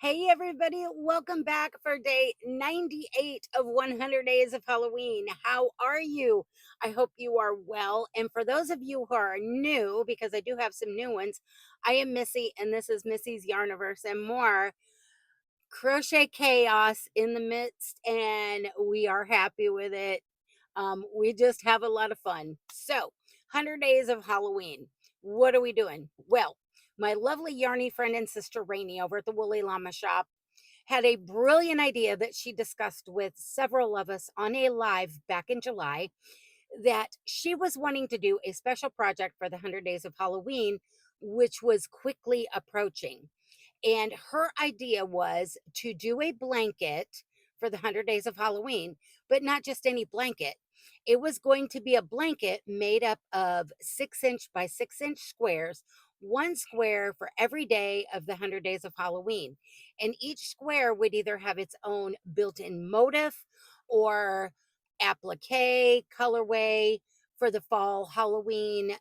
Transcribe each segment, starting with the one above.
Hey, everybody, welcome back for day 98 of 100 Days of Halloween. How are you? I hope you are well. And for those of you who are new, because I do have some new ones, I am Missy, and this is Missy's Yarniverse and more crochet chaos in the midst, and we are happy with it. We just have a lot of fun. So, 100 Days of Halloween. What are we doing? Well, my lovely yarny friend and sister Ranee over at the Woolly Llama Shop had a brilliant idea that she discussed with several of us on a live back in July, that she was wanting to do a special project for the 100 Days of Halloween, which was quickly approaching. And her idea was to do a blanket for the 100 Days of Halloween, but not just any blanket. It was going to be a blanket made up of 6-inch by 6-inch squares, one square for every day of the 100 Days of Halloween. And each square would either have its own built in motif or applique colorway for the fall Halloween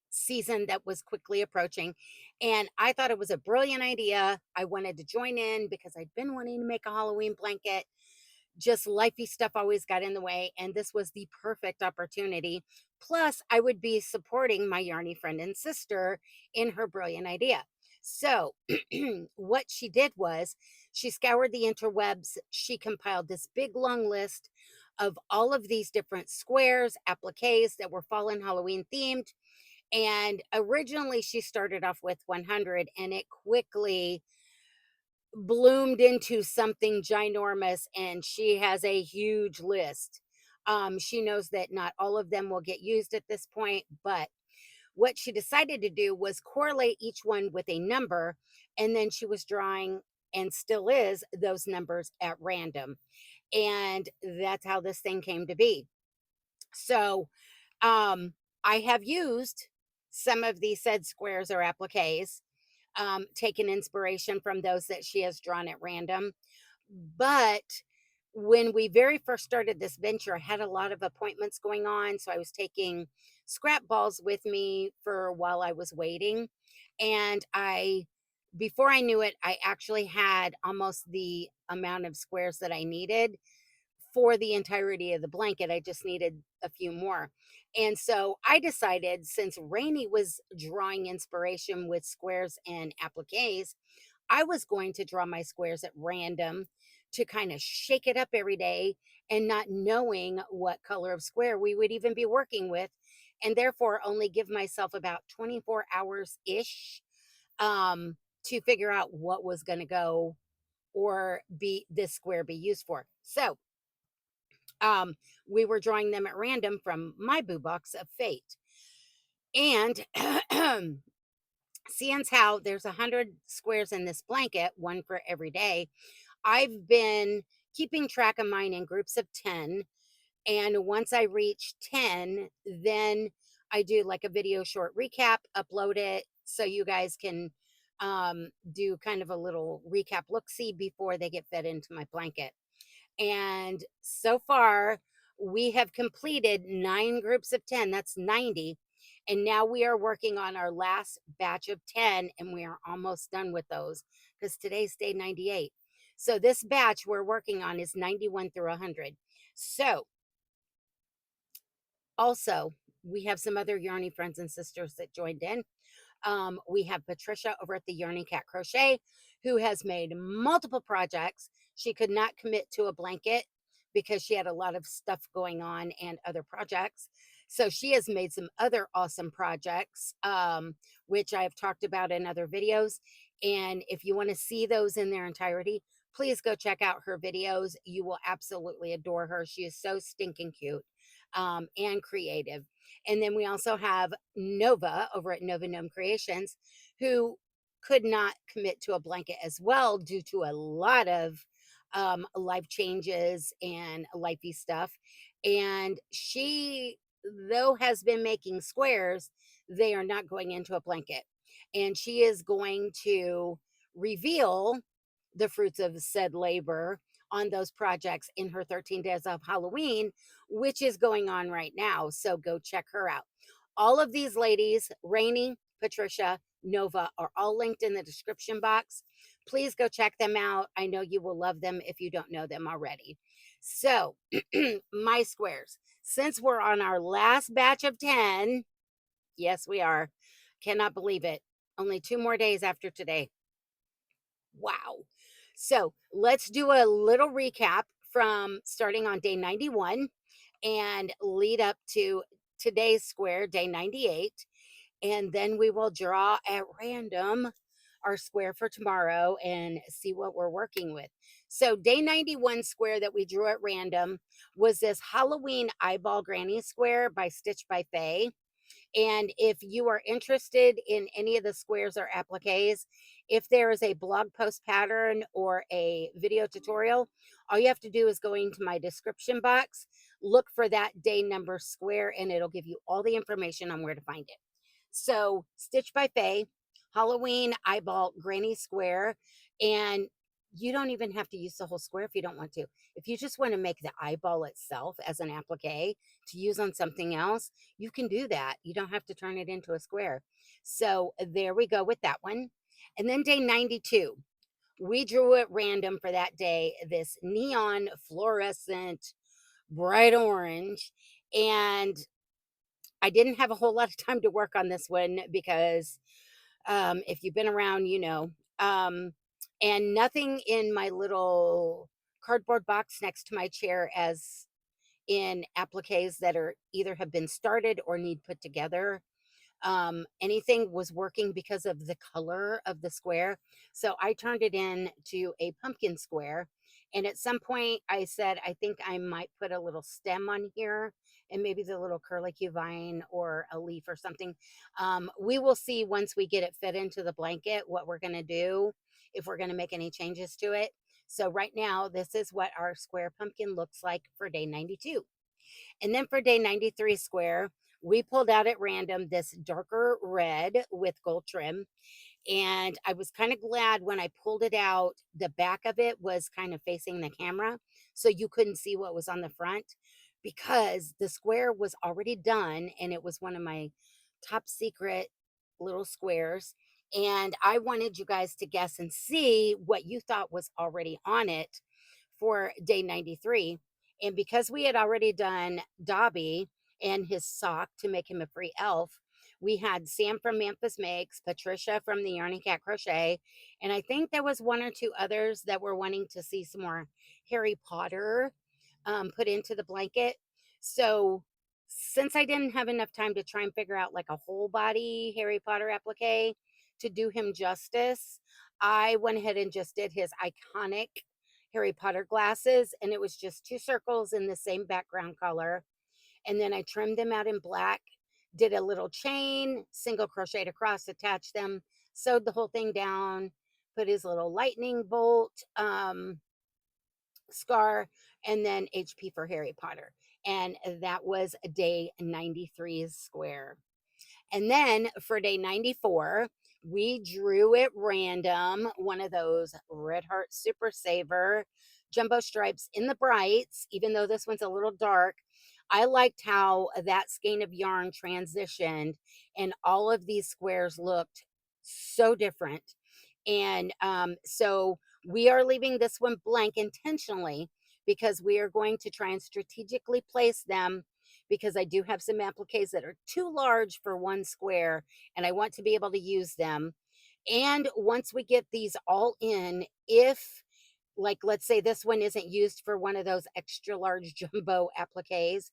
season that was quickly approaching. And I thought it was a brilliant idea. I wanted to join in because I'd been wanting to make a Halloween blanket. Just lifey stuff always got in the way, and this was the perfect opportunity. Plus, I would be supporting my yarny friend and sister in her brilliant idea. So, what she did was she scoured the interwebs. She compiled this big long list of all of these different squares, appliques that were fall and Halloween themed. And originally, she started off with 100, and it quickly bloomed into something ginormous, and she has a huge list. She knows that not all of them will get used at this point, but what she decided to do was correlate each one with a number, and then she was drawing, and still is, those numbers at random. And that's how this thing came to be. So, I have used some of these said squares or appliques, taken inspiration from those that she has drawn at random. But when we very first started this venture, I had a lot of appointments going on. So I was taking scrap balls with me for while I was waiting. And before I knew it, I actually had almost the amount of squares that I needed for the entirety of the blanket. I just needed a few more. And so I decided, since Rainey was drawing inspiration with squares and appliques, I was going to draw my squares at random to kind of shake it up every day, and not knowing what color of square we would even be working with, and therefore only give myself about 24 hours ish to figure out what was going to go or be this square be used for. So um, we were drawing them at random from my boo box of fate. And seeing as how there's 100 squares in this blanket, one for every day, I've been keeping track of mine in groups of 10. And once I reach 10, then I do like a video short recap, upload it so you guys can do kind of a little recap look see before they get fed into my blanket. And so far, we have completed 9 groups of 10. That's 90. And now we are working on our last batch of 10, and we are almost done with those because today's day 98. So this batch we're working on is 91 through 100. So also, we have some other yarny friends and sisters that joined in. We have Patricia over at the Yarny Cat Crochet, who has made multiple projects. She could not commit to a blanket because she had a lot of stuff going on and other projects. So she has made some other awesome projects, which I have talked about in other videos. And if you want to see those in their entirety, please go check out her videos. You will absolutely adore her. She is so stinking cute and creative. And then we also have Nova over at Nova Gnome Creations, who could not commit to a blanket as well due to a lot of life changes and lifey stuff. And she, though, has been making squares, they are not going into a blanket. And she is going to reveal the fruits of said labor on those projects in her 13 Days of Halloween, which is going on right now. So go check her out. All of these ladies, Rainey, Patricia, Nova, are all linked in the description box. Please go check them out. I know you will love them if you don't know them already. So, my squares. Since we're on our last batch of 10, yes, we are. Cannot believe it. Only 2 more days after today. Wow. So, let's do a little recap from starting on day 91 and lead up to today's square, day 98. And then we will draw at random our square for tomorrow and see what we're working with. So, day 91 square that we drew at random was this Halloween eyeball granny square by Stitch by Faye. And if you are interested in any of the squares or appliques, if there is a blog post pattern or a video tutorial, all you have to do is go into my description box, look for that day number square, and it'll give you all the information on where to find it. So, Stitch by Faye, Halloween eyeball granny square, and you don't even have to use the whole square if you don't want to. If you just want to make the eyeball itself as an applique to use on something else, you can do that. You don't have to turn it into a square. So there we go with that one. And then day 92, we drew at random for that day this neon fluorescent bright orange. And I didn't have a whole lot of time to work on this one because if you've been around, you know. And nothing in my little cardboard box next to my chair as in appliques that are either have been started or need put together. Anything was working because of the color of the square. So I turned it in to a pumpkin square. And at some point I said, I think I might put a little stem on here and maybe the little curlicue vine or a leaf or something. We will see once we get it fit into the blanket what we're going to do, if we're going to make any changes to it. So right now, this is what our square pumpkin looks like for day 92. And then for day 93 square, we pulled out at random this darker red with gold trim. And I was kind of glad when I pulled it out, the back of it was kind of facing the camera. So you couldn't see what was on the front because the square was already done and it was one of my top secret little squares. And I wanted you guys to guess and see what you thought was already on it for day 93. And because we had already done Dobby and his sock to make him a free elf, we had Sam from Memphis Makes, Patricia from the Yarny Cat Crochet, and I think there was one or two others that were wanting to see some more Harry Potter put into the blanket. So since I didn't have enough time to try and figure out like a whole body Harry Potter applique to do him justice, I went ahead and just did his iconic Harry Potter glasses, and it was just two circles in the same background color. And then I trimmed them out in black, did a little chain, single crocheted across, attached them, sewed the whole thing down, put his little lightning bolt scar, and then HP for Harry Potter. And that was day 93's square. And then for day 94, we drew at random one of those Red Heart Super Saver jumbo stripes in the brights, even though this one's a little dark. I liked how that skein of yarn transitioned and all of these squares looked so different. And so we are leaving this one blank intentionally because we are going to try and strategically place them because I do have some appliques that are too large for one square and I want to be able to use them. And once we get these all in, if like let's say this one isn't used for one of those extra large jumbo appliques,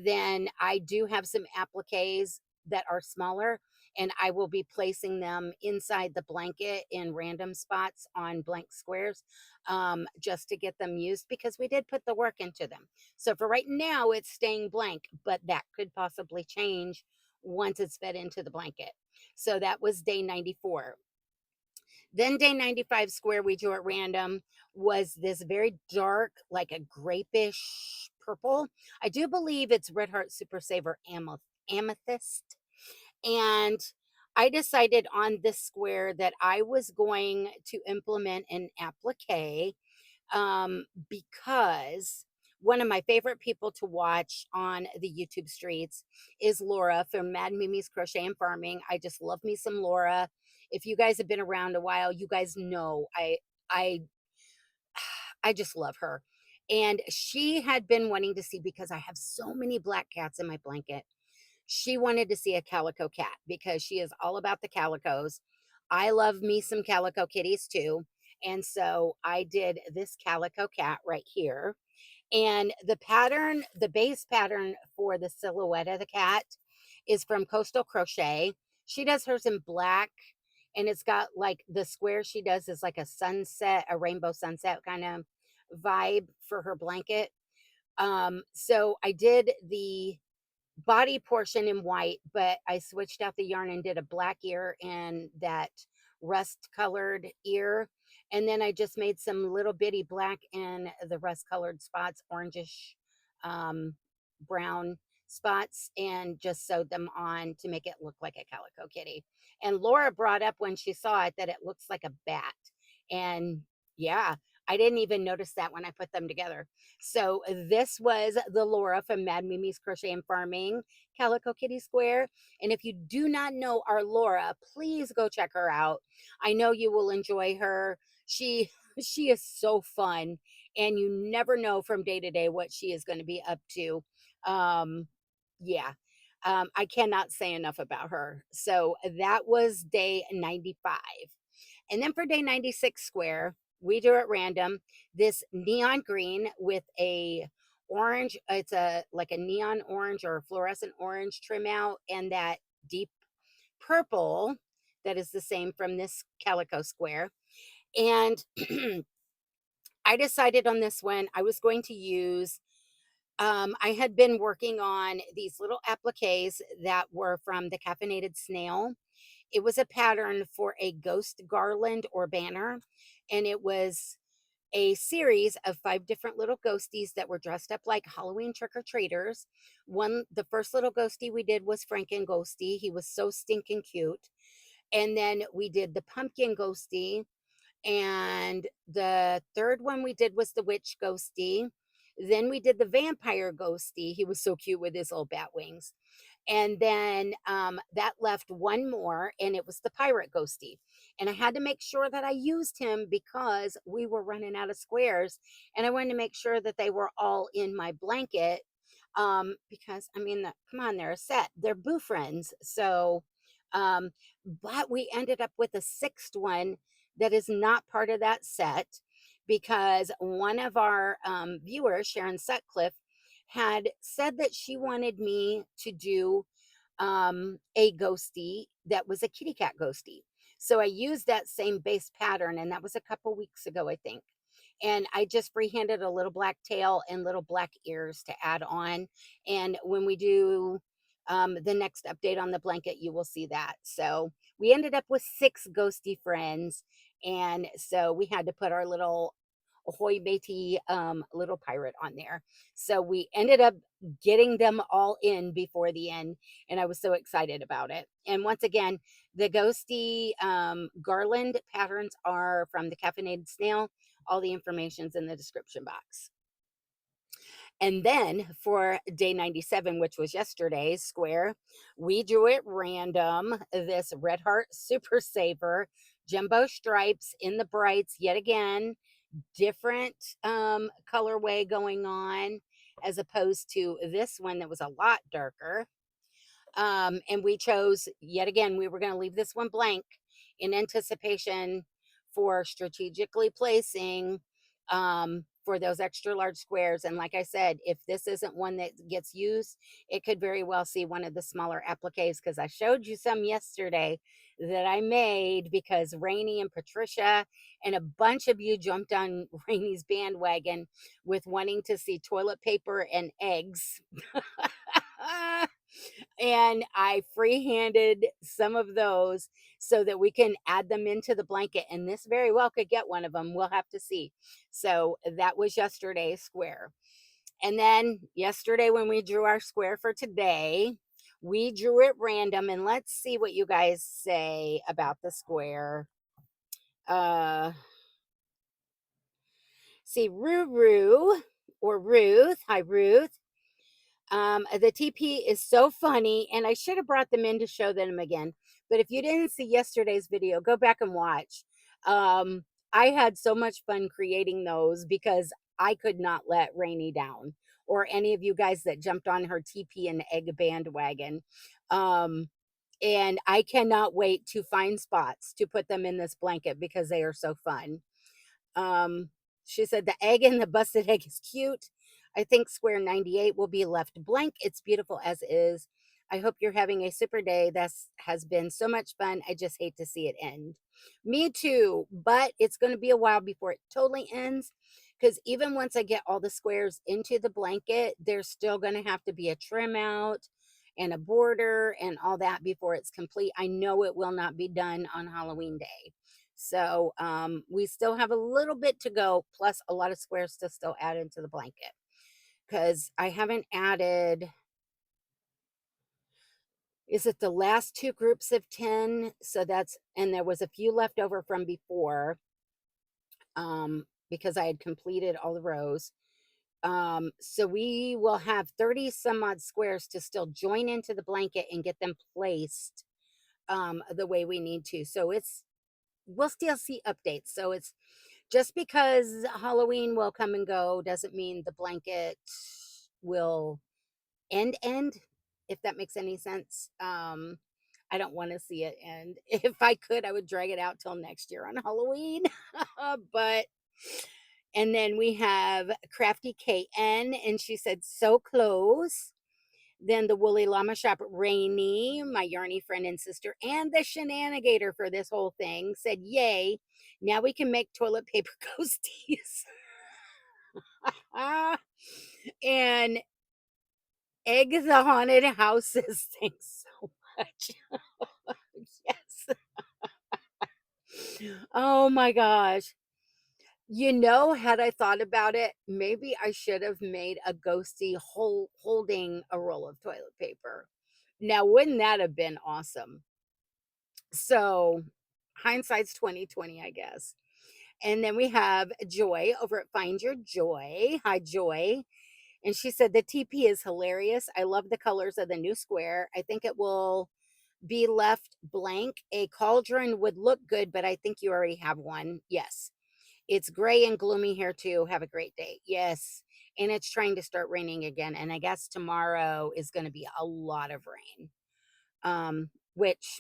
then I do have some appliques that are smaller and I will be placing them inside the blanket in random spots on blank squares just to get them used because we did put the work into them. So for right now, it's staying blank, but that could possibly change once it's fed into the blanket. So that was day 94. Then day 95 square we drew at random was this very dark, like a grapish purple. I do believe it's Red Heart Super Saver Amethyst. And I decided on this square that I was going to implement an applique because one of my favorite people to watch on the YouTube streets is Laura from Mad Mimi's Crochet and Farming. I just love me some Laura. If you guys have been around a while, you guys know I I just love her. And she had been wanting to see, because I have so many black cats in my blanket. She wanted to see a calico cat because she is all about the calicos. I love me some calico kitties too. And so I did this calico cat right here. And the pattern, the base pattern for the silhouette of the cat is from Coastal Crochet. She does hers in black, and it's got like the square she does is like a sunset, a rainbow sunset kind of vibe for her blanket. So I did the body portion in white, but I switched out the yarn and did a black ear and that rust colored ear. And then I just made some little bitty black and the rust colored spots, orangish, um, brown spots, and just sewed them on to make it look like a calico kitty. And Laura brought up when she saw it that it looks like a bat. And yeah, I didn't even notice that when I put them together. So this was the Laura from Mad Mimi's Crochet and Farming Calico Kitty Square. And if you do not know our Laura, please go check her out. I know you will enjoy her. She she is so fun, and you never know from day to day what she is going to be up to. Um, yeah. I cannot say enough about her. So that was day 95. And then for day 96 square, we do at random this neon green with a orange. It's a like a neon orange or fluorescent orange trim out, and that deep purple that is the same from this calico square. And I decided on this one I was going to use. I had been working on these little appliques that were from the Caffeinated Snail. It was a pattern for a ghost garland or banner, and it was a series of 5 different little ghosties that were dressed up like Halloween trick-or-treaters. The first little ghostie we did was Franken Ghostie. He was so stinking cute. And then we did the pumpkin ghostie, and the third one we did was the witch ghostie. Then we did the vampire ghostie. He was so cute with his little bat wings. And then that left one more, and it was the pirate ghostie. And I had to make sure that I used him because we were running out of squares, and I wanted to make sure that they were all in my blanket. Because I mean, come on, they're a set, they're boo friends. So, um, but we ended up with a sixth one that is not part of that set, because one of our viewers, Sharon Sutcliffe, had said that she wanted me to do a ghostie that was a kitty cat ghostie. So I used that same base pattern, and that was a couple weeks ago, I think. And I just freehanded a little black tail and little black ears to add on. And when we do the next update on the blanket, you will see that. So we ended up with 6 ghosty friends. And so we had to put our little ahoy matey little pirate on there. So we ended up getting them all in before the end, and I was so excited about it. And once again, the ghosty garland patterns are from the Caffeinated Snail. All the information's in the description box. And then for day 97, which was yesterday's square, we drew it random. This Red Heart Super Saver jumbo stripes in the brights yet again, different colorway going on, as opposed to this one that was a lot darker. And we chose, yet again, we were going to leave this one blank in anticipation for strategically placing for those extra large squares. And like I said, if this isn't one that gets used, it could very well see one of the smaller appliques, because I showed you some yesterday that I made because Ranee and Patricia and a bunch of you jumped on Ranee's bandwagon with wanting to see toilet paper and eggs. And I freehanded some of those so that we can add them into the blanket. And this very well could get one of them. We'll have to see. So that was yesterday's square. And then yesterday, when we drew our square for today, we drew it random. And let's see what you guys say about the square. Uh, see, Ruru or Ruth. Hi, Ruth. The TP is so funny, and I should have brought them in to show them again. But if you didn't see yesterday's video, go back and watch. Um, I had so much fun creating those because I could not let Rainey down, or any of you guys that jumped on her TP and egg bandwagon. Um, and I cannot wait to find spots to put them in this blanket because they are so fun. Um, she said the egg and the busted egg is cute. I think square 98 will be left blank. It's beautiful as is. I hope you're having a super day. This has been so much fun. I just hate to see it end. Me too, but it's going to be a while before it totally ends because even once I get all the squares into the blanket, there's still going to have to be a trim out and a border and all that before it's complete. I know it will not be done on Halloween day. So we still have a little bit to go, plus a lot of squares to still add into the blanket because I haven't added. Is it the last two groups of 10? So that's, and there was a few left over from before because I had completed all the rows. So we will have 30 some odd squares to still join into the blanket and get them placed the way we need to. So we'll still see updates. So it's just because Halloween will come and go doesn't mean the blanket will end, if that makes any sense. I don't want to see it end. If I could, I would drag it out till next year on Halloween. But and then we have Crafty KN, and she said so close. Then the Woolly Llama Shop Rainey, my yarny friend and sister, and the shenanigator for this whole thing said, yay, now we can make toilet paper ghosties. Ah, and Egg the Haunted Houses. Thanks so much. Yes. Oh my gosh. Had I thought about it, maybe I should have made a ghosty holding a roll of toilet paper. Now, wouldn't that have been awesome? So, hindsight's 2020, I guess. And then we have Joy over at Find Your Joy. Hi, Joy. And she said the TP is hilarious. I love the colors of the new square. I think it will be left blank. A cauldron would look good, but I think you already have one. Yes. It's gray and gloomy here too. Have a great day. Yes. And it's trying to start raining again. And I guess tomorrow is going to be a lot of rain, which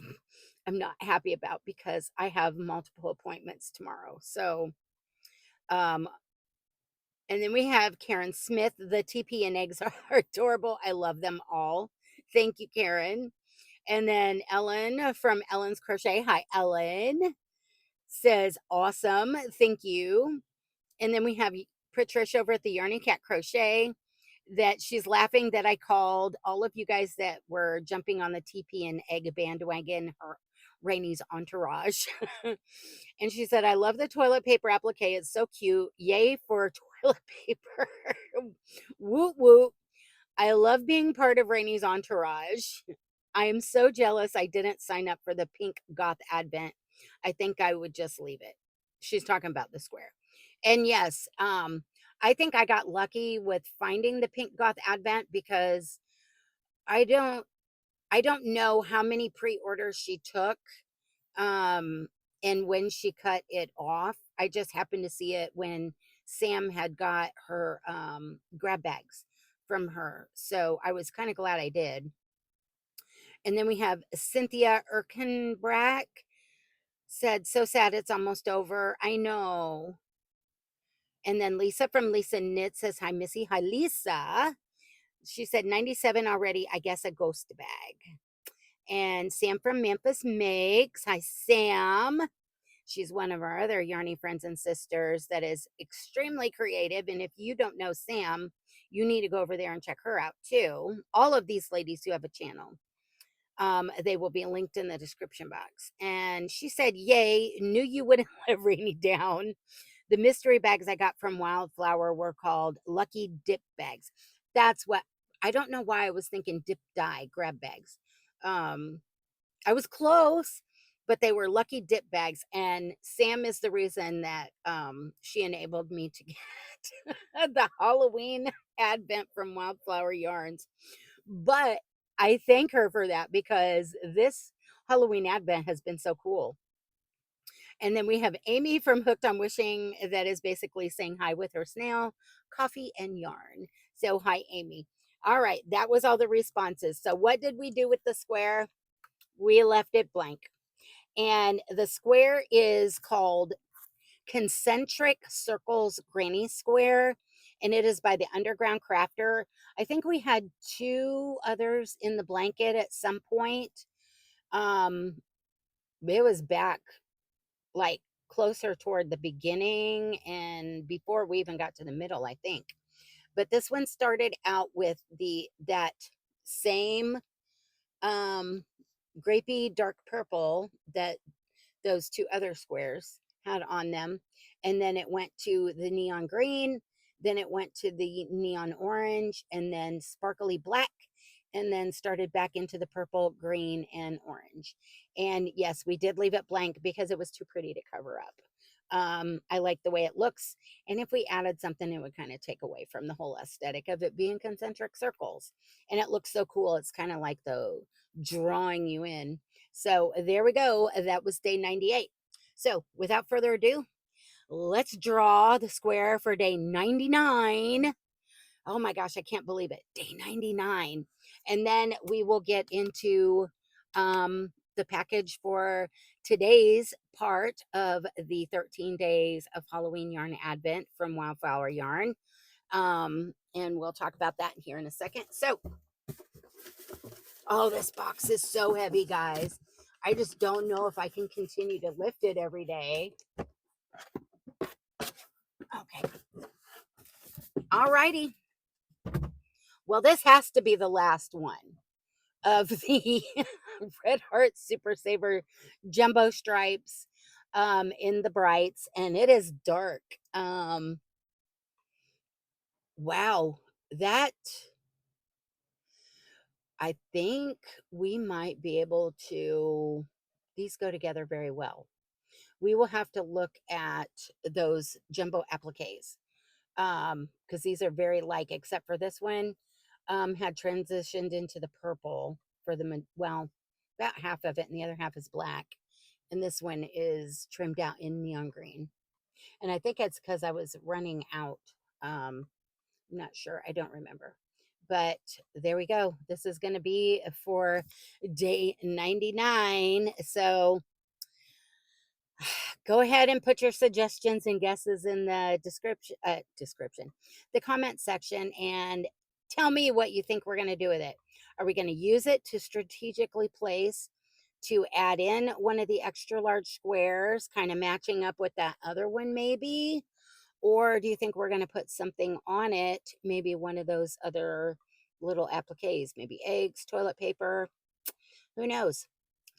I'm not happy about because I have multiple appointments tomorrow. So, um, and then we have Karen Smith. The TP and eggs are adorable. I love them all. Thank you, Karen. And then Ellen from Ellen's Crochet. Hi, Ellen. Says, awesome. Thank you. And then we have Patricia over at the Yarny Cat Crochet that she's laughing that I called all of you guys that were jumping on the TP and egg bandwagon her Rainey's entourage. And she said, I love the toilet paper applique. It's so cute. Yay for toilet paper. Woot woot. I love being part of Rainey's entourage. I am so jealous I didn't sign up for the pink goth advent. I think I would just leave it. She's talking about the square. And yes, I think I got lucky with finding the pink goth advent because I don't I don't know how many pre-orders she took and when she cut it off. I just happened to see it when Sam had got her grab bags from her. So I was kind of glad I did. And then we have Cynthia Erkenbrack said, so sad it's almost over. I know. And then Lisa from Lisa Knit says, hi, Missy. Hi, Lisa. She said, 97 already. I guess a ghost bag. And Sam from Memphis Makes. Hi, Sam. She's one of our other yarny friends and sisters that is extremely creative. And if you don't know Sam, you need to go over there and check her out too. All of these ladies who have a channel. They will be linked in the description box. And she said, yay, knew you wouldn't let Rainy down. The mystery bags I got from Wildflower were called Lucky Dip bags. That's what, I don't know why I was thinking dip dye grab bags. I was close, but they were Lucky Dip bags. And Sam is the reason that she enabled me to get the Halloween advent from Wildflower Yarns. But I thank her for that because this Halloween Advent has been so cool. And then we have Amy from Hooked on Wishing that is basically saying hi with her snail, coffee, and yarn. So, hi, Amy. All right, that was all the responses. So, what did we do with the square? We left it blank. And the square is called Concentric Circles Granny Square, and it is by the Underground Crafter. I think we had two others in the blanket at some point. Um, it was back like closer toward the beginning and before we even got to the middle, I think. But this one started out with the that same um grapey dark purple that those two other squares had on them. And then it went to the neon green, then it went to the neon orange, and then sparkly black, and then started back into the purple, green, and orange. And yes, we did leave it blank because it was too pretty to cover up. I like the way it looks. And if we added something, it would kind of take away from the whole aesthetic of it being concentric circles. And it looks so cool. It's kind of like the drawing you in. So there we go. That was day 98. So without further ado, let's draw the square for day 99. Oh my gosh, I can't believe it. Day 99. And then we will get into the package for today's part of the 13 days of Halloween yarn advent from Wildflower Yarn. And we'll talk about that here in a second. So, oh, this box is so heavy, guys. I just don't know if I can continue to lift it every day. Okay. All righty. Well, this has to be the last one of the Red Heart Super Saver Jumbo Stripes in the brights, and it is dark. Wow, that I think we might be able to, these go together very well. We will have to look at those jumbo appliques because these are very like, except for this one had transitioned into the purple for the, well, about half of it, and the other half is black. And this one is trimmed out in neon green. And I think it's because I was running out. I'm not sure. I don't remember. But there we go. This is going to be for day 99. So go ahead and put your suggestions and guesses in the description, the comment section, and tell me what you think we're going to do with it. Are we going to use it to strategically place to add in one of the extra large squares, kind of matching up with that other one maybe? Or do you think we're going to put something on it, maybe one of those other little appliques, maybe eggs, toilet paper, who knows?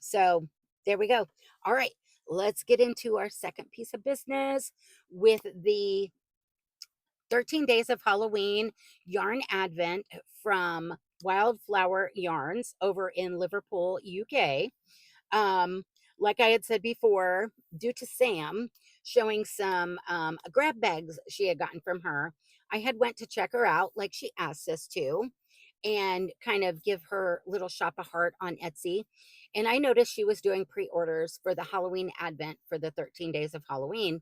So there we go. All right, let's get into our second piece of business with the 13 Days of Halloween Yarn Advent from Wildflower Yarns over in Liverpool, UK. Um, like I had said before, due to Sam showing some grab bags she had gotten from her, I had went to check her out like she asked us to and kind of give her little shop a heart on Etsy. And I noticed she was doing pre-orders for the Halloween Advent for the 13 Days of Halloween.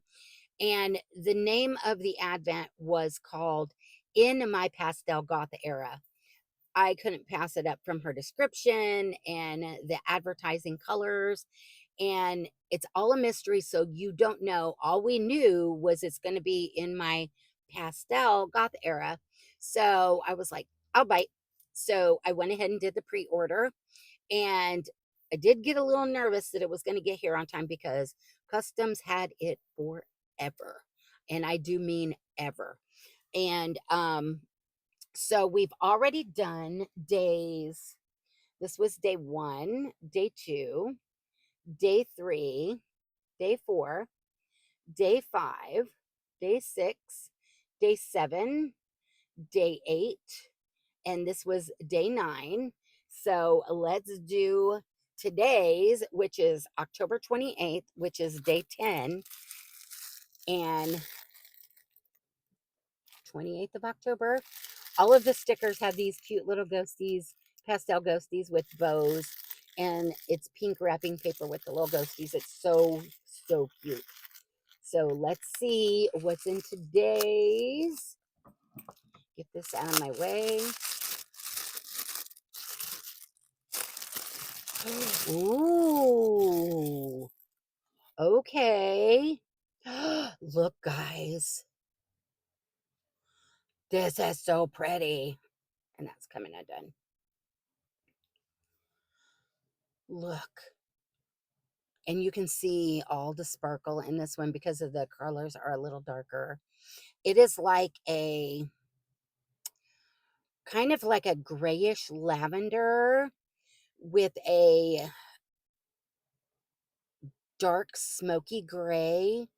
And the name of the Advent was called In My Pastel Goth Era. I couldn't pass it up from her description and the advertising colors. And it's all a mystery. So you don't know. All we knew was it's going to be in my pastel goth era. So I was like, I'll bite. So I went ahead and did the pre order. And I did get a little nervous that it was going to get here on time because customs had it forever. And I do mean ever. And so we've already done days. This was day 1, day 2, day 3, day 4, day 5, day 6, day 7, day 8, and this was day 9. So let's do today's, which is October 28th, which is day 10, and 28th of October. All of the stickers have these cute little ghosties, pastel ghosties with bows. and it's pink wrapping paper with the little ghosties. It's so, so cute. So let's see what's in today's. Get this out of my way. Ooh, okay. Look, guys, this is so pretty. And that's coming undone. Look. And you can see all the sparkle in this one because of the colors are a little darker. It is like a kind of like a grayish lavender with a dark smoky gray.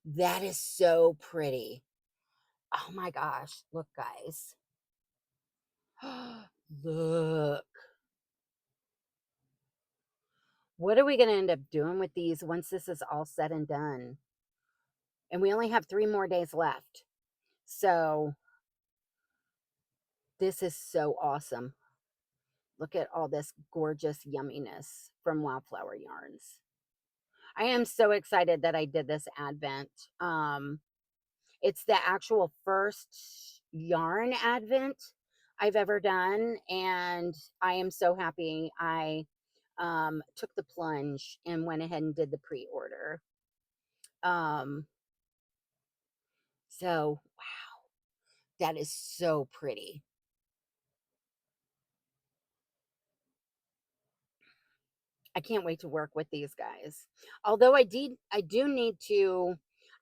That is so pretty. Oh my gosh. Look, guys. Look. What are we going to end up doing with these once this is all said and done? And we only have 3 more days left. So this is so awesome. Look at all this gorgeous yumminess from Wildflower Yarns. I am so excited that I did this advent. It's the actual first yarn advent I've ever done, and I am so happy I took the plunge and went ahead and did the pre-order. Um, so, wow, that is so pretty. I can't wait to work with these guys. Although I do need to,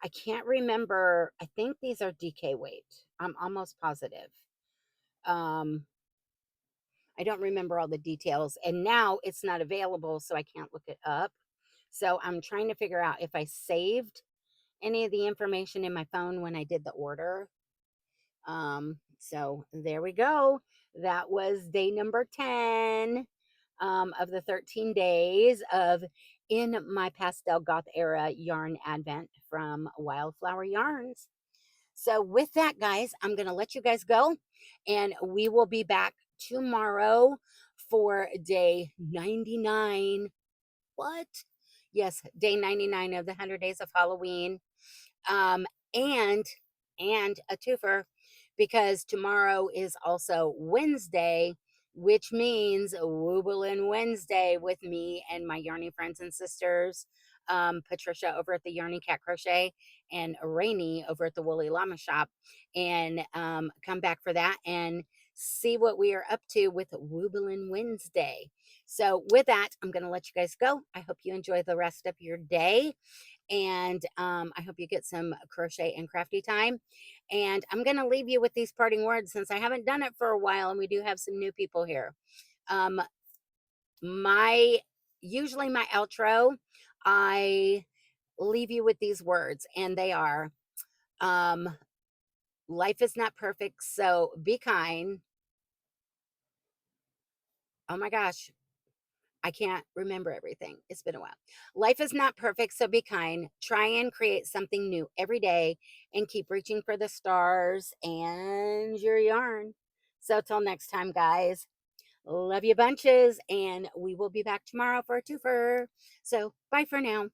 I can't remember. I think these are DK weight. I'm almost positive. Um, I don't remember all the details, and now it's not available, so I can't look it up. So I'm trying to figure out if I saved any of the information in my phone when I did the order. So there we go. That was day number 10 of the 13 days of In My Pastel Goth Era Yarn Advent from Wildflower Yarns. So with that, guys, I'm going to let you guys go, and we will be back tomorrow for day 99. What? Yes, day 99 of the 100 days of Halloween. Um, and a twofer, because tomorrow is also Wednesday, which means Wooblin' Wednesday with me and my yarny friends and sisters, Patricia over at the Yarny Cat Crochet and Ranee over at the Woolly Llama Shop, and come back for that and see what we are up to with Wooblin' Wednesday. So with that, I'm going to let you guys go. I hope you enjoy the rest of your day, and I hope you get some crochet and crafty time. And I'm going to leave you with these parting words since I haven't done it for a while and we do have some new people here. Um, my Usually my outro, I leave you with these words, and they are um, life is not perfect, so be kind. Oh my gosh, I can't remember everything. It's been a while. Life is not perfect, so be kind. Try and create something new every day and keep reaching for the stars and your yarn. So, till next time, guys, love you bunches, and we will be back tomorrow for a twofer. So, bye for now.